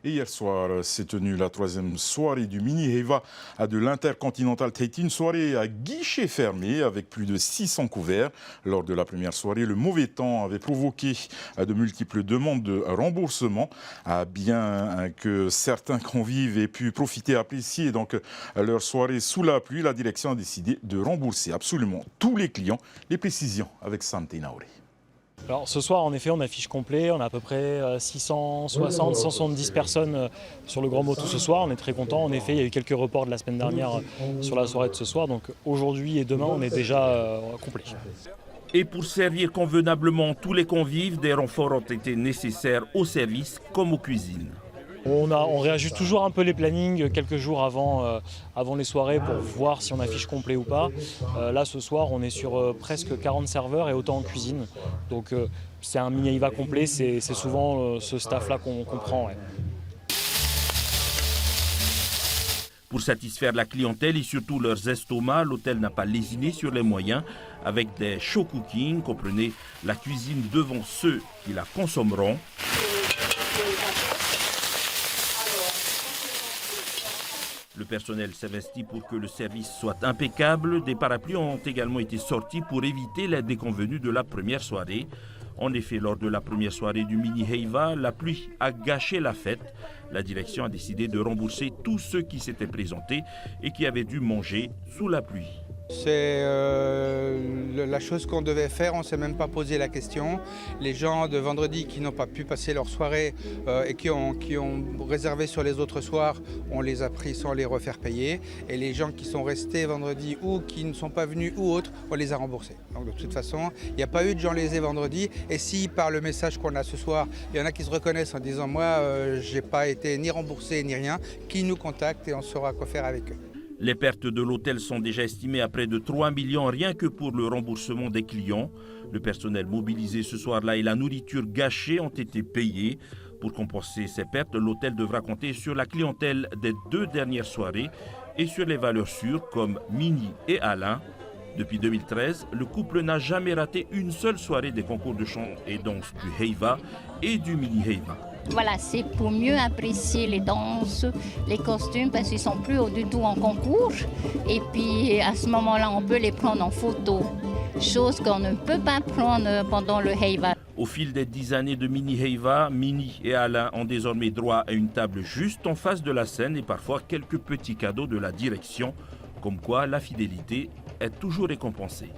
Et hier soir s'est tenue la troisième soirée du Mini Heiva de l'Intercontinental Tahiti, une soirée à guichet fermé avec plus de 600 couverts. Lors de la première soirée, le mauvais temps avait provoqué de multiples demandes de remboursement, bien que certains convives aient pu profiter, apprécier donc leur soirée sous la pluie. La direction a décidé de rembourser absolument tous les clients. Les précisions avec Santé Naori. Alors ce soir, en effet, on affiche complet. On a à peu près 660, 170 personnes sur le Grand Motu ce soir. On est très contents. En effet, il y a eu quelques reports de la semaine dernière sur la soirée de ce soir. Donc aujourd'hui et demain, on est déjà complet. Et pour servir convenablement tous les convives, des renforts ont été nécessaires au service comme aux cuisines. On réajuste toujours un peu les plannings quelques jours avant les soirées pour voir si on affiche complet ou pas. Là, ce soir, on est sur presque 40 serveurs et autant en cuisine. Donc c'est un mini Heiva complet, c'est souvent ce staff-là qu'on prend. Ouais. Pour satisfaire la clientèle et surtout leurs estomacs, l'hôtel n'a pas lésiné sur les moyens avec des show cooking, comprenez la cuisine devant ceux qui la consommeront. Le personnel s'investit pour que le service soit impeccable. Des parapluies ont également été sortis pour éviter les déconvenues de la première soirée. En effet, lors de la première soirée du Mini Heiva, la pluie a gâché la fête. La direction a décidé de rembourser tous ceux qui s'étaient présentés et qui avaient dû manger sous la pluie. C'est la chose qu'on devait faire, on ne s'est même pas posé la question. Les gens de vendredi qui n'ont pas pu passer leur soirée et qui ont réservé sur les autres soirs, on les a pris sans les refaire payer. Et les gens qui sont restés vendredi ou qui ne sont pas venus ou autres, on les a remboursés. Donc de toute façon, il n'y a pas eu de gens lésés vendredi. Et si par le message qu'on a ce soir, il y en a qui se reconnaissent en disant « moi, je n'ai pas été ni remboursé ni rien », qui nous contactent et on saura quoi faire avec eux. Les pertes de l'hôtel sont déjà estimées à près de 3 millions rien que pour le remboursement des clients. Le personnel mobilisé ce soir-là et la nourriture gâchée ont été payés. Pour compenser ces pertes, l'hôtel devra compter sur la clientèle des 2 dernières soirées et sur les valeurs sûres comme Mini et Alain. Depuis 2013, le couple n'a jamais raté une seule soirée des concours de chant et danse du Heiva et du Mini Heiva. Voilà, c'est pour mieux apprécier les danses, les costumes, parce qu'ils ne sont plus du tout en concours. Et puis, à ce moment-là, on peut les prendre en photo, chose qu'on ne peut pas prendre pendant le Heiva. Au fil des 10 années de Mini Heiva, Mini et Alain ont désormais droit à une table juste en face de la scène et parfois quelques petits cadeaux de la direction, comme quoi la fidélité est toujours récompensée.